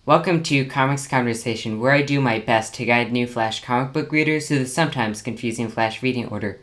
Welcome to Comics Conversation, where I do my best to guide new Flash comic book readers through the sometimes confusing Flash reading order.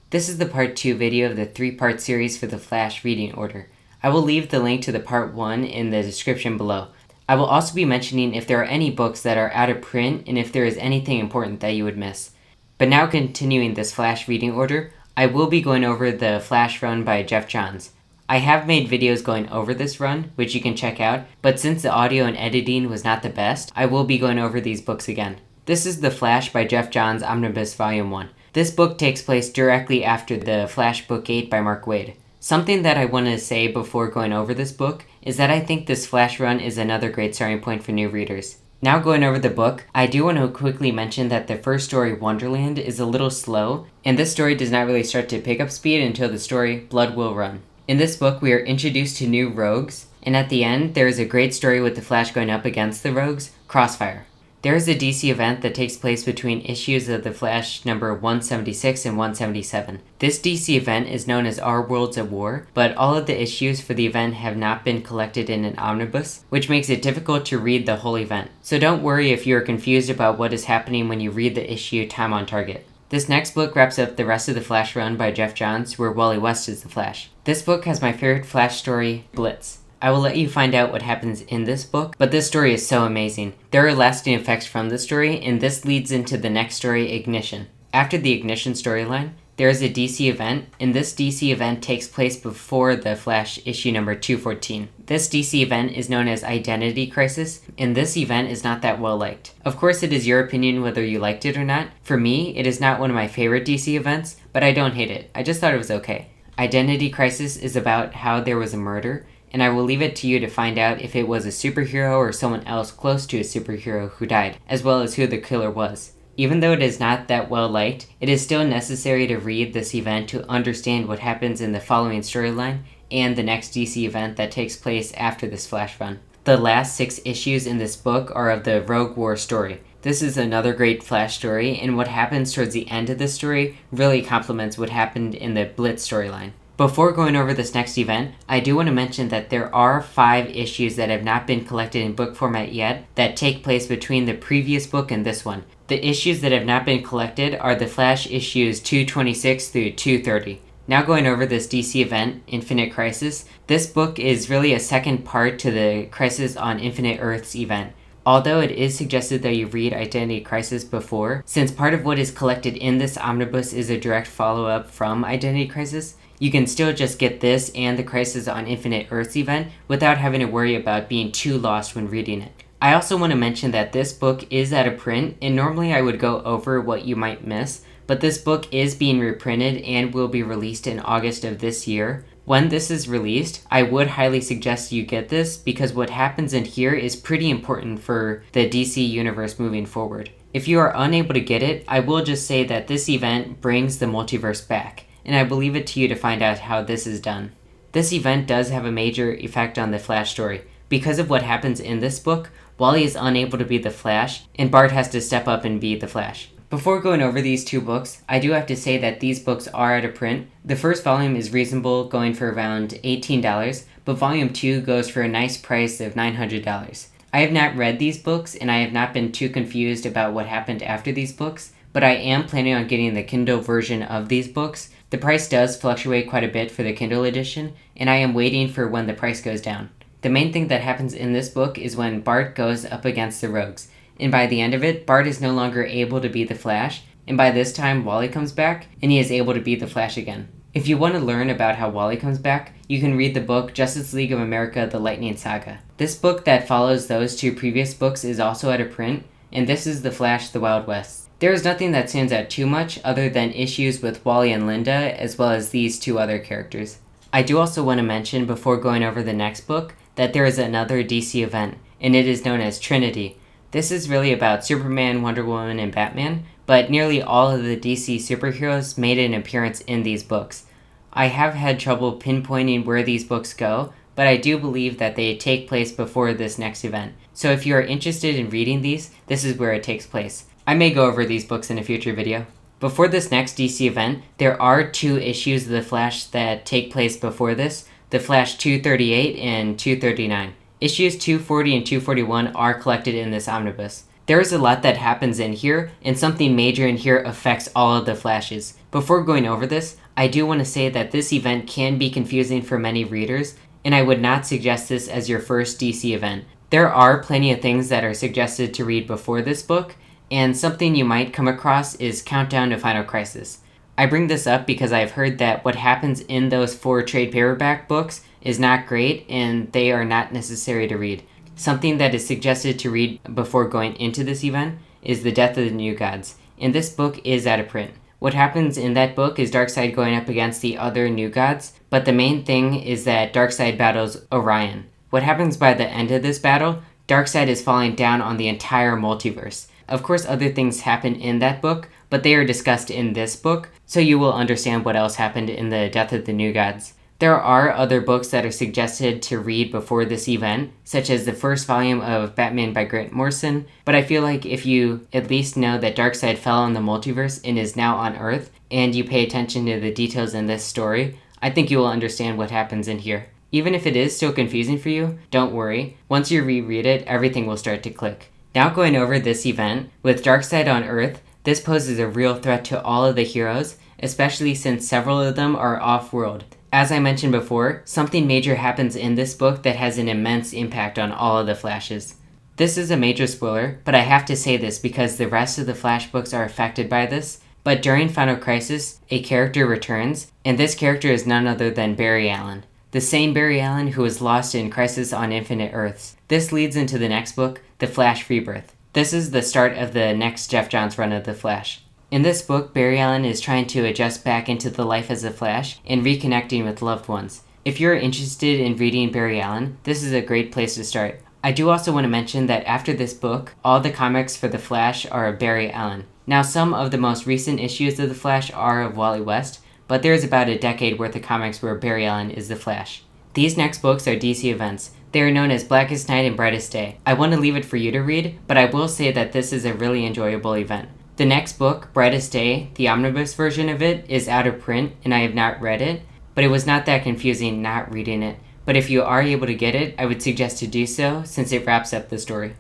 This is the part 2 video of the 3-part series for the Flash reading order. I will leave the link to the part 1 in the description below. I will also be mentioning if there are any books that are out of print and if there is anything important that you would miss. But now continuing this Flash reading order, I will be going over the Flash run by Geoff Johns. I have made videos going over this run, which you can check out, but since the audio and editing was not the best, I will be going over these books again. This is The Flash by Geoff Johns Omnibus Volume 1. This book takes place directly after the Flash Book 8 by Mark Waid. Something that I want to say before going over this book is that I think this Flash run is another great starting point for new readers. Now going over the book, I do want to quickly mention that the first story, Wonderland, is a little slow, and this story does not really start to pick up speed until the story, Blood Will Run. In this book, we are introduced to new rogues, and at the end, there is a great story with the Flash going up against the rogues, Crossfire. There is a DC event that takes place between issues of the Flash number 176 and 177. This DC event is known as Our Worlds at War, but all of the issues for the event have not been collected in an omnibus, which makes it difficult to read the whole event. So don't worry if you are confused about what is happening when you read the issue Time on Target. This next book wraps up the rest of the Flash run by Geoff Johns, where Wally West is the Flash. This book has my favorite Flash story, Blitz. I will let you find out what happens in this book, but this story is so amazing. There are lasting effects from the story, and this leads into the next story, Ignition. After the Ignition storyline, there is a DC event, and this DC event takes place before the Flash issue number 214. This DC event is known as Identity Crisis, and this event is not that well liked. Of course, it is your opinion whether you liked it or not. For me, it is not one of my favorite DC events, but I don't hate it. I just thought it was okay. Identity Crisis is about how there was a murder, and I will leave it to you to find out if it was a superhero or someone else close to a superhero who died, as well as who the killer was. Even though it is not that well liked, it is still necessary to read this event to understand what happens in the following storyline and the next DC event that takes place after this Flash run. The last 6 issues in this book are of the Rogue War story. This is another great Flash story, and what happens towards the end of this story really complements what happened in the Blitz storyline. Before going over this next event, I do want to mention that there are 5 issues that have not been collected in book format yet that take place between the previous book and this one. The issues that have not been collected are the Flash issues 226 through 230. Now going over this DC event, Infinite Crisis, this book is really a second part to the Crisis on Infinite Earths event. Although it is suggested that you read Identity Crisis before, since part of what is collected in this omnibus is a direct follow-up from Identity Crisis, you can still just get this and the Crisis on Infinite Earths event without having to worry about being too lost when reading it. I also want to mention that this book is out of print, and normally I would go over what you might miss, but this book is being reprinted and will be released in August of this year. When this is released, I would highly suggest you get this because what happens in here is pretty important for the DC universe moving forward. If you are unable to get it, I will just say that this event brings the multiverse back, and I will leave it to you to find out how this is done. This event does have a major effect on the Flash story. Because of what happens in this book, Wally is unable to be the Flash, and Bart has to step up and be the Flash. Before going over these 2 books, I do have to say that these books are out of print. The first volume is reasonable, going for around $18, but volume 2 goes for a nice price of $900. I have not read these books, and I have not been too confused about what happened after these books, but I am planning on getting the Kindle version of these books. The price does fluctuate quite a bit for the Kindle edition, and I am waiting for when the price goes down. The main thing that happens in this book is when Bart goes up against the rogues, and by the end of it, Bart is no longer able to be the Flash, and by this time Wally comes back, and he is able to be the Flash again. If you want to learn about how Wally comes back, you can read the book Justice League of America: The Lightning Saga. This book that follows those 2 previous books is also out of print, and this is The Flash: The Wild West. There is nothing that stands out too much other than issues with Wally and Linda, as well as these 2 other characters. I do also want to mention before going over the next book that there is another DC event, and it is known as Trinity. This is really about Superman, Wonder Woman, and Batman, but nearly all of the DC superheroes made an appearance in these books. I have had trouble pinpointing where these books go, but I do believe that they take place before this next event. So if you are interested in reading these, this is where it takes place. I may go over these books in a future video. Before this next DC event, there are 2 issues of The Flash that take place before this, The Flash 238 and 239. Issues 240 and 241 are collected in this omnibus. There is a lot that happens in here, and something major in here affects all of the Flashes. Before going over this, I do want to say that this event can be confusing for many readers, and I would not suggest this as your first DC event. There are plenty of things that are suggested to read before this book, and something you might come across is Countdown to Final Crisis. I bring this up because I've heard that what happens in those 4 trade paperback books is not great, and they are not necessary to read. Something that is suggested to read before going into this event is The Death of the New Gods, and this book is out of print. What happens in that book is Darkseid going up against the other New Gods, but the main thing is that Darkseid battles Orion. What happens by the end of this battle, Darkseid is falling down on the entire multiverse. Of course, other things happen in that book, but they are discussed in this book, so you will understand what else happened in The Death of the New Gods. There are other books that are suggested to read before this event, such as the first volume of Batman by Grant Morrison, but I feel like if you at least know that Darkseid fell in the multiverse and is now on Earth, and you pay attention to the details in this story, I think you will understand what happens in here. Even if it is still confusing for you, don't worry. Once you reread it, everything will start to click. Now going over this event, with Darkseid on Earth, this poses a real threat to all of the heroes, especially since several of them are off-world. As I mentioned before, something major happens in this book that has an immense impact on all of the Flashes. This is a major spoiler, but I have to say this because the rest of the Flash books are affected by this, but during Final Crisis, a character returns, and this character is none other than Barry Allen. The same Barry Allen who was lost in Crisis on Infinite Earths. This leads into the next book, The Flash Rebirth. This is the start of the next Geoff Johns run of The Flash. In this book, Barry Allen is trying to adjust back into the life as a Flash and reconnecting with loved ones. If you're interested in reading Barry Allen, this is a great place to start. I do also want to mention that after this book, all the comics for The Flash are of Barry Allen. Now, some of the most recent issues of The Flash are of Wally West, but there is about a decade worth of comics where Barry Allen is the Flash. These next books are DC events. They are known as Blackest Night and Brightest Day. I want to leave it for you to read, but I will say that this is a really enjoyable event. The next book, Brightest Day, the omnibus version of it, is out of print and I have not read it, but it was not that confusing not reading it. But if you are able to get it, I would suggest to do so since it wraps up the story.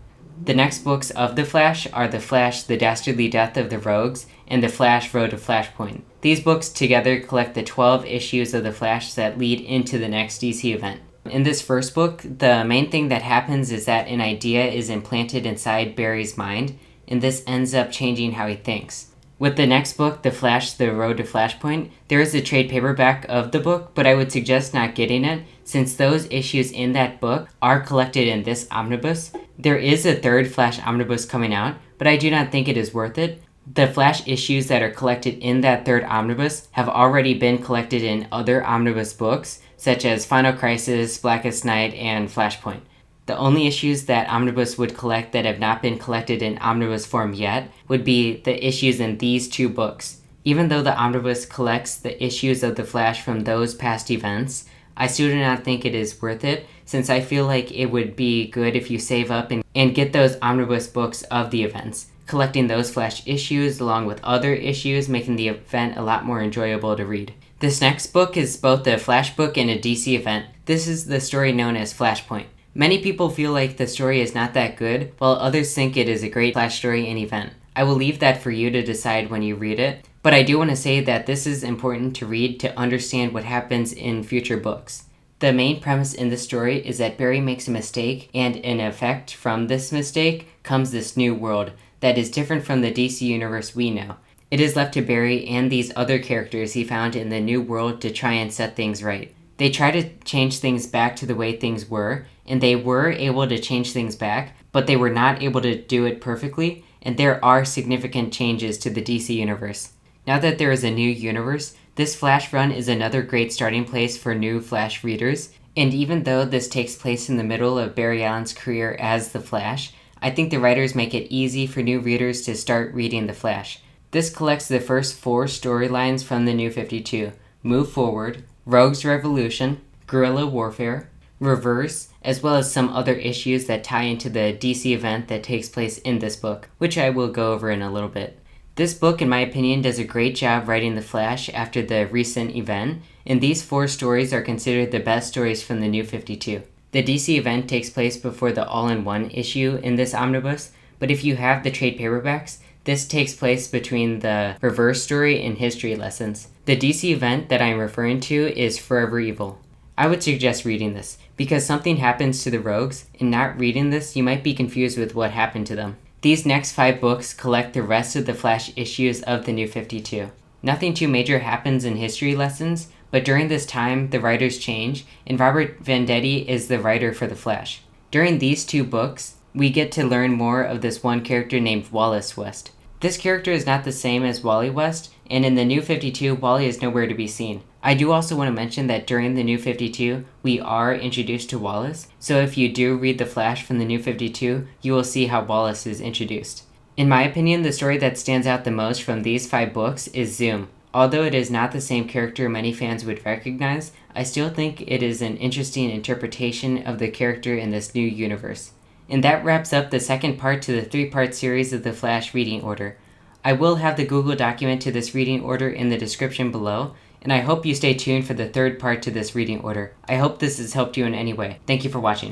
The next books of The Flash are The Flash, The Dastardly Death of the Rogues, and The Flash, Road to Flashpoint. These books together collect the 12 issues of The Flash that lead into the next DC event. In this first book, the main thing that happens is that an idea is implanted inside Barry's mind, and this ends up changing how he thinks. With the next book, The Flash, The Road to Flashpoint, there is a trade paperback of the book, but I would suggest not getting it since those issues in that book are collected in this omnibus. There is a third Flash omnibus coming out, but I do not think it is worth it. The Flash issues that are collected in that third omnibus have already been collected in other omnibus books, such as Final Crisis, Blackest Night, and Flashpoint. The only issues that Omnibus would collect that have not been collected in omnibus form yet would be the issues in these 2 books. Even though the omnibus collects the issues of The Flash from those past events, I still do not think it is worth it, since I feel like it would be good if you save up and get those omnibus books of the events, collecting those Flash issues along with other issues, making the event a lot more enjoyable to read. This next book is both a Flash book and a DC event. This is the story known as Flashpoint. Many people feel like the story is not that good, while others think it is a great Flash story and event. I will leave that for you to decide when you read it, but I do want to say that this is important to read to understand what happens in future books. The main premise in the story is that Barry makes a mistake, and in effect from this mistake comes this new world that is different from the DC universe we know. It is left to Barry and these other characters he found in the new world to try and set things right. They try to change things back to the way things were, and they were able to change things back, but they were not able to do it perfectly, and there are significant changes to the DC universe. Now that there is a new universe, this Flash run is another great starting place for new Flash readers, and even though this takes place in the middle of Barry Allen's career as the Flash, I think the writers make it easy for new readers to start reading the Flash. This collects the first 4 storylines from the New 52, Move Forward, Rogues Revolution, Guerrilla Warfare, Reverse, as well as some other issues that tie into the DC event that takes place in this book, which I will go over in a little bit. This book, in my opinion, does a great job writing the Flash after the recent event, and these 4 stories are considered the best stories from the New 52. The DC event takes place before the all-in-one issue in this omnibus, but if you have the trade paperbacks, this takes place between the reverse story and history lessons. The DC event that I'm referring to is Forever Evil. I would suggest reading this, because something happens to the rogues, and not reading this, you might be confused with what happened to them. These next 5 books collect the rest of the Flash issues of the New 52. Nothing too major happens in history lessons, but during this time, the writers change, and Robert Venditti is the writer for the Flash. During these 2 books, we get to learn more of this one character named Wallace West. This character is not the same as Wally West, and in the New 52, Wally is nowhere to be seen. I do also want to mention that during the New 52, we are introduced to Wallace, so if you do read The Flash from the New 52, you will see how Wallace is introduced. In my opinion, the story that stands out the most from these 5 books is Zoom. Although it is not the same character many fans would recognize, I still think it is an interesting interpretation of the character in this new universe. And that wraps up the second part to the 3-part series of the Flash reading order. I will have the Google document to this reading order in the description below, and I hope you stay tuned for the 3rd part to this reading order. I hope this has helped you in any way. Thank you for watching.